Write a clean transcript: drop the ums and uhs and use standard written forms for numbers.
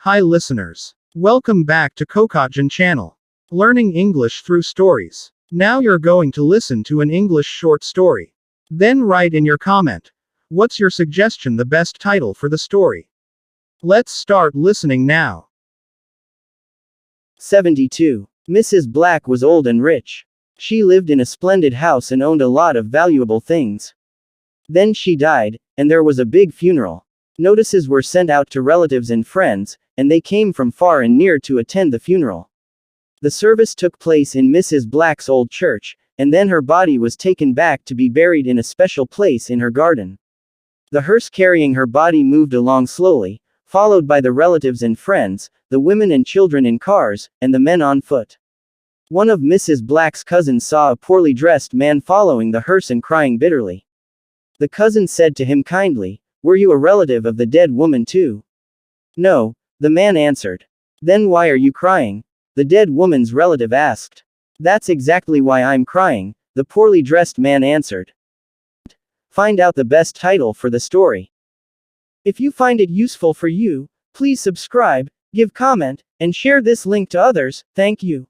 Hi listeners. Welcome back to Kokotjan channel. Learning English through stories. Now you're going to listen to an English short story. Then write in your comment. What's your suggestion the best title for the story? Let's start listening now. 72. Mrs. Black was old and rich. She lived in a splendid house and owned a lot of valuable things. Then she died, and there was a big funeral. Notices were sent out to relatives and friends, and they came from far and near to attend the funeral. The service took place in Mrs. Black's old church, and then her body was taken back to be buried in a special place in her garden. The hearse carrying her body moved along slowly, followed by the relatives and friends, the women and children in cars, and the men on foot. One of Mrs. Black's cousins saw a poorly dressed man following the hearse and crying bitterly. The cousin said to him kindly, "Were you a relative of the dead woman too?" "No," the man answered. "Then why are you crying?" the dead woman's relative asked. "That's exactly why I'm crying," the poorly dressed man answered. Find out the best title for the story. If you find it useful for you, please subscribe, give comment, and share this link to others. Thank you.